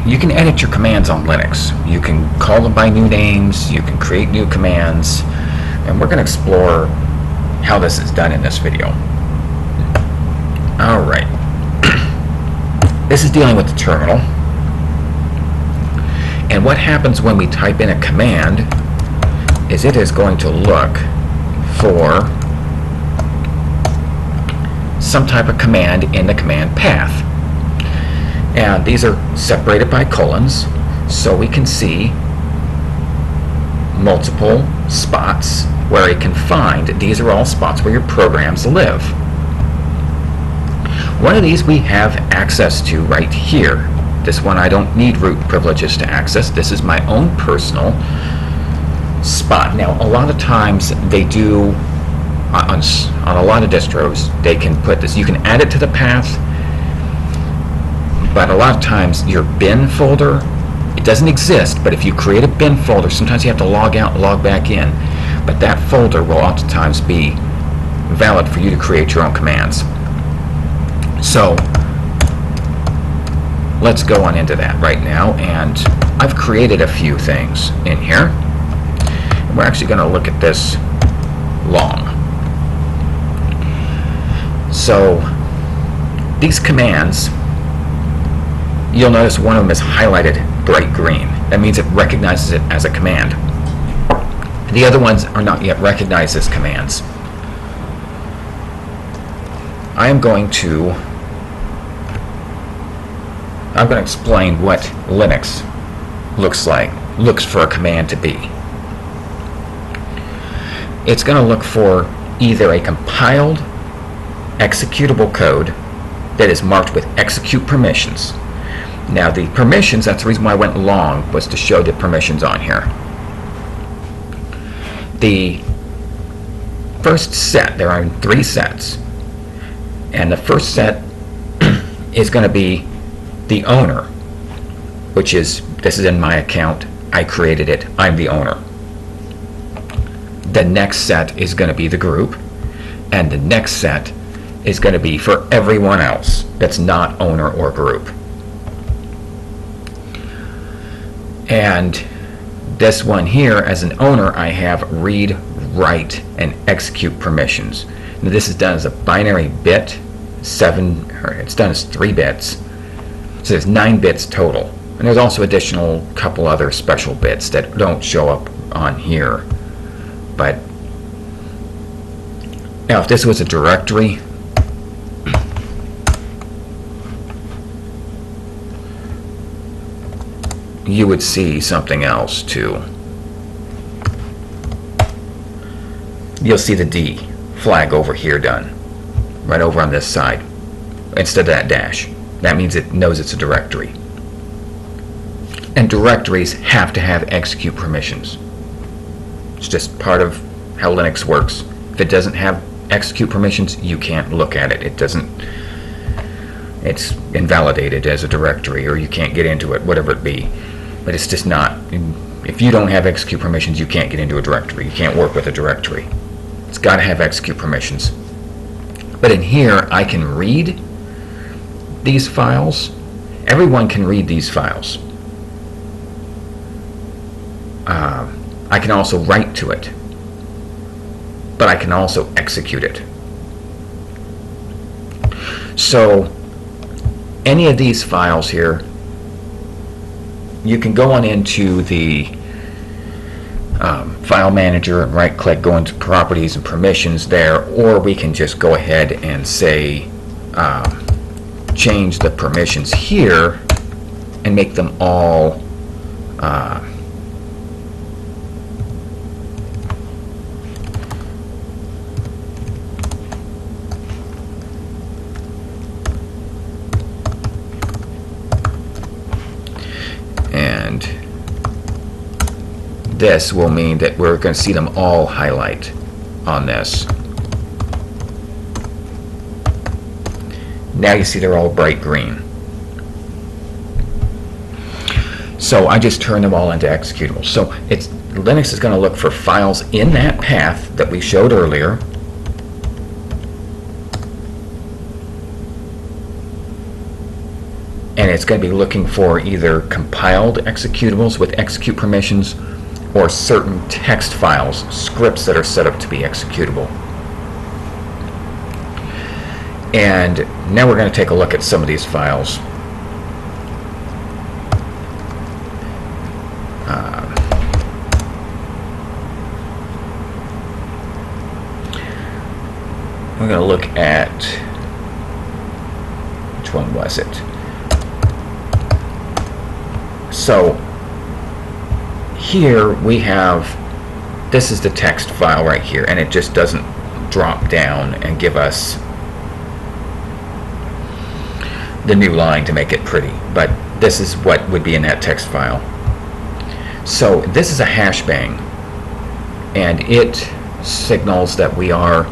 you can edit your commands on Linux. You can call them by new names, you can create new commands, and we're going to explore how this is done in this video. Alright. This is dealing with the terminal. And what happens when we type in a command is it is going to look for some type of command in the command path. And these are separated by colons, so we can see multiple spots where it can find. These are all spots where your programs live. One of these we have access to right here. This one I don't need root privileges to access. This is my own personal spot. Now, a lot of times they do, on a lot of distros, they can put this. You can add it to the path, but a lot of times your bin folder, it doesn't exist, but if you create a bin folder, sometimes you have to log out and log back in, but that folder will oftentimes be valid for you to create your own commands. So let's go on into that right now, and I've created a few things in here. We're actually going to look at this long. So these commands, you'll notice one of them is highlighted bright green. That means it recognizes it as a command. The other ones are not yet recognized as commands. I'm going to explain what Linux looks for a command to be. It's going to look for either a compiled executable code that is marked with execute permissions. Now the permissions, that's the reason why I went long, was to show the permissions on here. The first set, there are 3 sets, and the first set is going to be the owner, which is, this is in my account, I created it, I'm the owner. The next set is going to be the group, and the next set is going to be for everyone else that's not owner or group. And this one here, as an owner, I have read, write, and execute permissions. Now this is done as a binary bit, it's done as 3 bits, so there's 9 bits total. And there's also additional couple other special bits that don't show up on here. But now if this was a directory, you would see something else too. You'll see the D flag over here done, right over on this side, instead of that dash. That means it knows it's a directory. And directories have to have execute permissions. It's just part of how Linux works. If it doesn't have execute permissions, you can't look at it. It's invalidated as a directory, or you can't get into it, whatever it be. But it's just not. If you don't have execute permissions, you can't get into a directory. You can't work with a directory. It's got to have execute permissions. But in here, I can read these files. Everyone can read these files. I can also write to it, but I can also execute it. So any of these files here, you can go on into the file manager and right click, go into properties and permissions there, or we can just go ahead and say change the permissions here and make them all and this will mean that we're going to see them all highlight on this. Now you see they're all bright green. So I just turned them all into executables. So Linux is going to look for files in that path that we showed earlier. and it's going to be looking for either compiled executables with execute permissions or certain text files, scripts that are set up to be executable. And now we're going to take a look at some of these files. We're going to look at, which one was it? So here we have, this is the text file right here, and it just doesn't drop down and give us the new line to make it pretty, but this is what would be in that text file. So this is a hash bang, and it signals that we are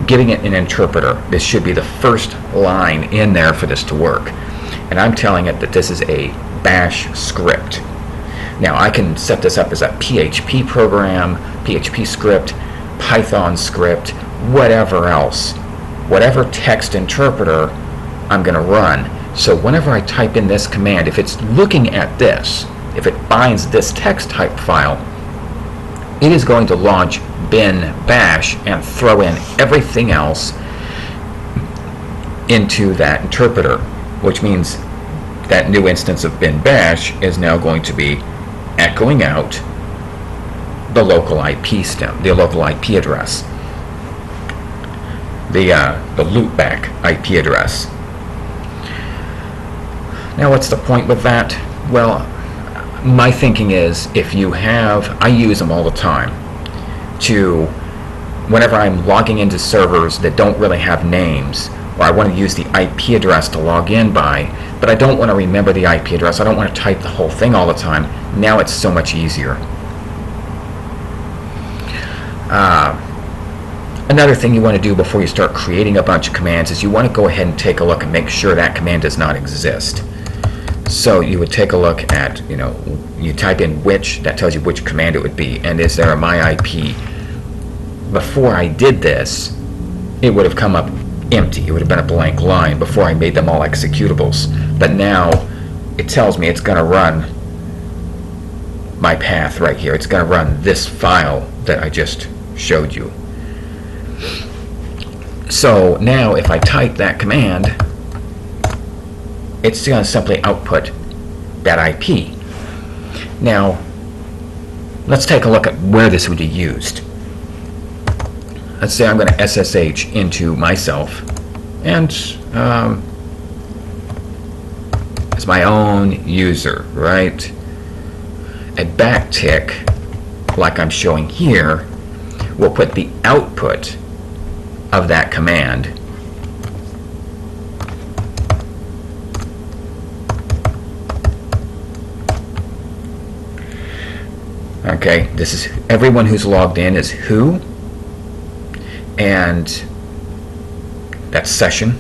giving it an interpreter. This should be the first line in there for this to work, and I'm telling it that this is a bash script. Now I can set this up as a PHP program, PHP script, Python script, whatever else, whatever text interpreter I'm going to run. So whenever I type in this command, if it's looking at this, if it finds this text type file, it is going to launch bin bash and throw in everything else into that interpreter, which means that new instance of bin bash is now going to be echoing out the local IP stem, the local IP address, the loopback IP address. Now what's the point with that? Well, my thinking is, if you have, I use them all the time to, whenever I'm logging into servers that don't really have names, or I want to use the IP address to log in by, but I don't want to remember the IP address, I don't want to type the whole thing all the time. Now it's so much easier. Another thing you want to do before you start creating a bunch of commands is you want to go ahead and take a look and make sure that command does not exist. So you would take a look at, you type in which, that tells you which command it would be, and is there a myIP. Before I did this, it would have come up empty. It would have been a blank line before I made them all executables. But now it tells me it's going to run my path right here. It's going to run this file that I just showed you. So now if I type that command, it's going to simply output that IP. Now, let's take a look at where this would be used. Let's say I'm going to SSH into myself, and as my own user, right? A backtick, like I'm showing here, will put the output of that command okay, this is everyone who's logged in is who, and that's session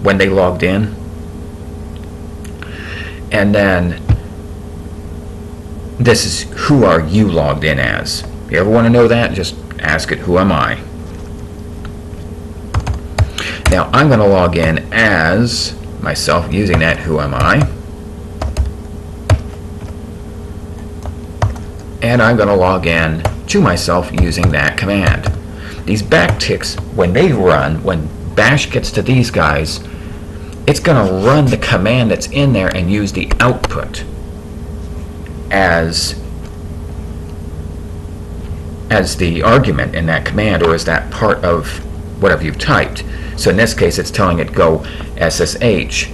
when they logged in, and then this is who are you logged in as. If you ever want to know that, just ask it, who am I? Now I'm going to log in as myself using that who am I, and I'm going to log in to myself using that command. These backticks, when they run, when bash gets to these guys, it's going to run the command that's in there and use the output as the argument in that command, or as that part of whatever you've typed. So in this case, it's telling it go SSH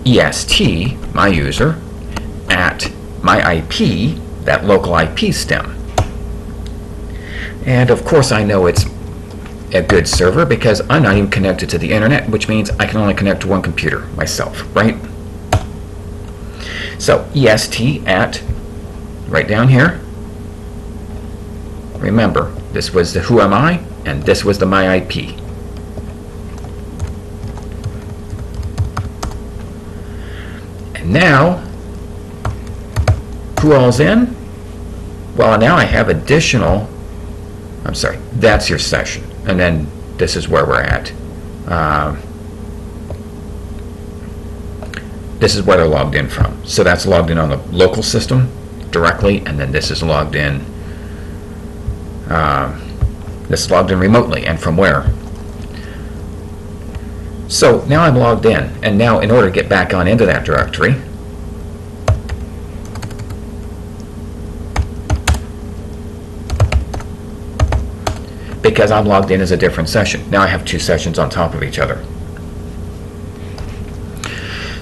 EST, my user, at my IP, that local IP stem. And of course I know it's a good server because I'm not even connected to the internet, which means I can only connect to one computer, myself, right? So EST at, right down here, remember, this was the who am I, and this was the my IP. And now, who all's in? Well, now I have additional, I'm sorry, that's your session. And then this is where we're at. This is where they're logged in from. So that's logged in on the local system directly, and then this is logged in. This is logged in remotely, and from where? So now I'm logged in, and now in order to get back on into that directory, because I'm logged in as a different session. Now I have two sessions on top of each other.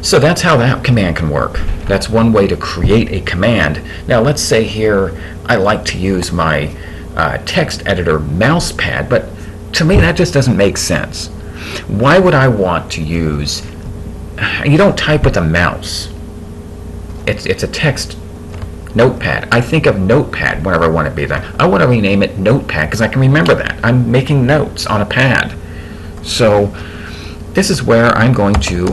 So that's how that command can work. That's one way to create a command. Now let's say here I like to use my text editor mouse pad, but to me that just doesn't make sense. Why would I want to use, you don't type with a mouse. It's a text notepad. I think of notepad whenever I want to be there. I want to rename it notepad because I can remember that. I'm making notes on a pad. So this is where I'm going to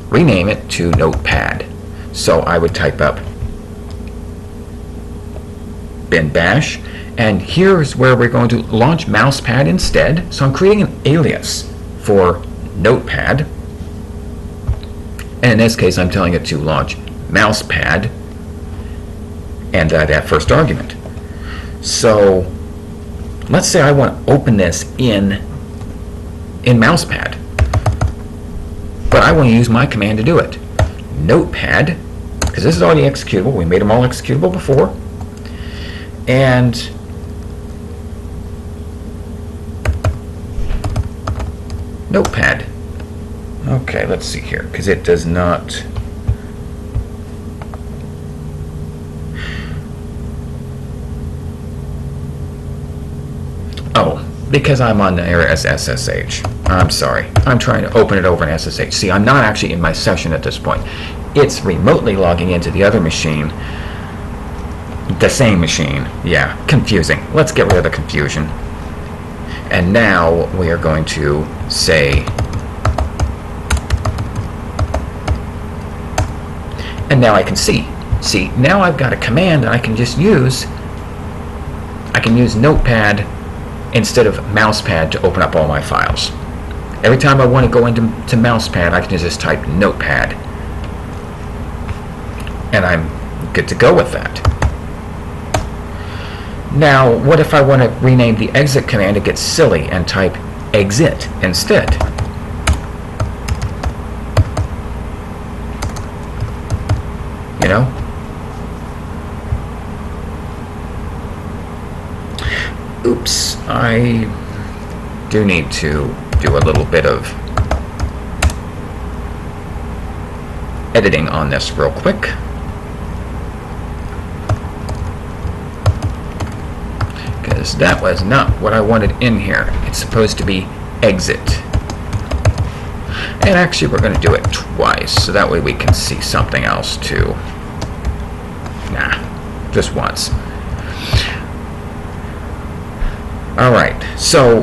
rename it to notepad. So I would type up bin bash, and here's where we're going to launch mousepad instead. So I'm creating an alias for notepad, and in this case I'm telling it to launch mousepad and that first argument. So let's say I want to open this in mousepad, but I want to use my command to do it. Notepad, because this is already executable. We made them all executable before. And notepad. Okay, let's see here, because it does not. Oh, because I'm on there as SSH. I'm sorry. I'm trying to open it over in SSH. See, I'm not actually in my session at this point. It's remotely logging into the other machine. The same machine. Yeah, confusing. Let's get rid of the confusion. And now we are going to say, and now I can see. See, now I've got a command that I can just use. I can use Notepad instead of Mousepad to open up all my files. Every time I want to go into Mousepad, I can just type Notepad. And I'm good to go with that. Now, what if I want to rename the exit command to get silly and type exit instead? You know? Oops, I do need to do a little bit of editing on this real quick. Because that was not what I wanted in here. It's supposed to be exit. And actually we're going to do it twice, so that way we can see something else too. Nah, just once. Alright, so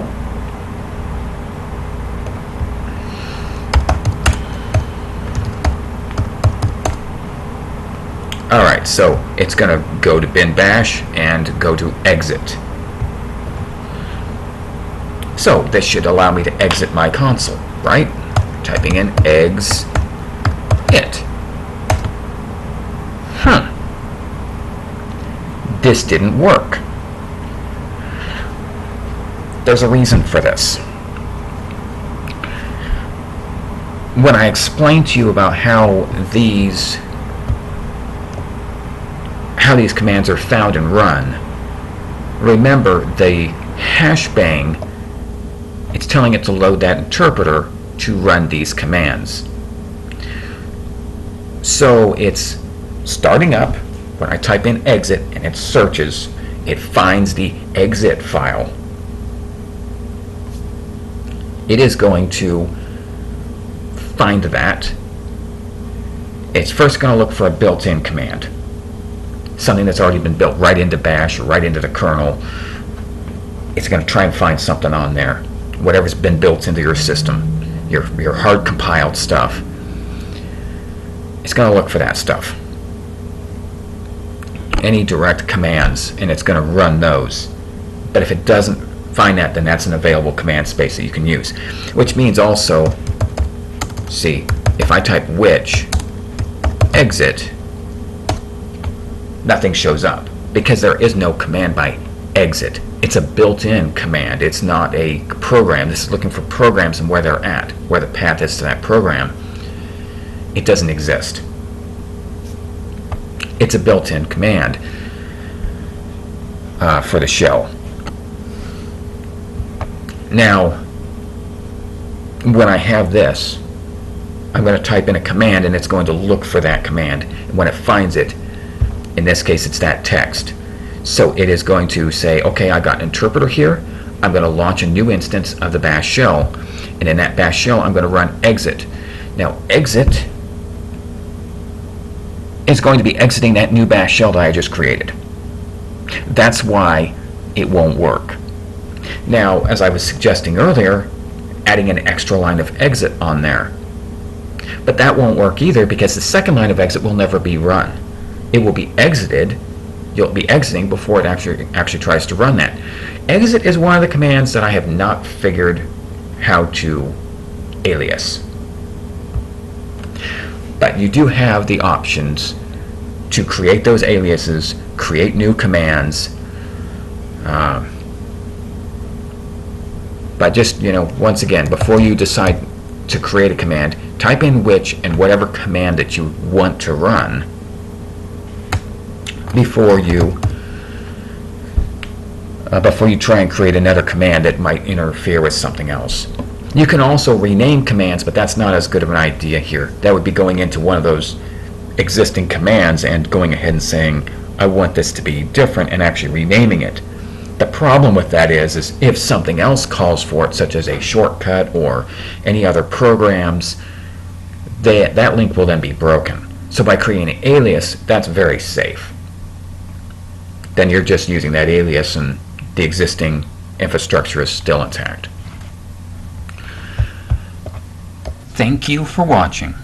alright, so it's going to go to bin bash and go to exit. So this should allow me to exit my console, right? Typing in exit. This didn't work. There's a reason for this. When I explained to you about how these commands are found and run, remember the hash bang, it's telling it to load that interpreter to run these commands. So it's starting up. When I type in exit and it searches, it finds the exit file. It is going to find that. It's first going to look for a built-in command, something that's already been built right into bash or right into the kernel. It's going to try and find something on there, whatever's been built into your system, your hard compiled stuff. It's going to look for that stuff, any direct commands, and it's going to run those. But if it doesn't find that, then that's an available command space that you can use. Which means also, see, if I type which exit, nothing shows up because there is no command by exit. It's a built-in command. It's not a program. This is looking for programs and where they're at, where the path is to that program. It doesn't exist. It's a built-in command for the shell. Now, when I have this, I'm going to type in a command and it's going to look for that command. And when it finds it, in this case it's that text. So it is going to say, okay, I got an interpreter here. I'm going to launch a new instance of the bash shell. And in that bash shell, I'm going to run exit. Now, exit is going to be exiting that new bash shell that I just created. That's why it won't work. Now, as I was suggesting earlier, adding an extra line of exit on there. But that won't work either because the second line of exit will never be run. It will be exited. You'll be exiting before it actually tries to run that. Exit is one of the commands that I have not figured how to alias. But you do have the options to create those aliases, create new commands. But just, once again, before you decide to create a command, type in which and whatever command that you want to run before you try and create another command that might interfere with something else. You can also rename commands, but that's not as good of an idea here. That would be going into one of those existing commands and going ahead and saying, I want this to be different, and actually renaming it. The problem with that is if something else calls for it, such as a shortcut or any other programs, that link will then be broken. So by creating an alias, that's very safe. Then you're just using that alias and the existing infrastructure is still intact. Thank you for watching.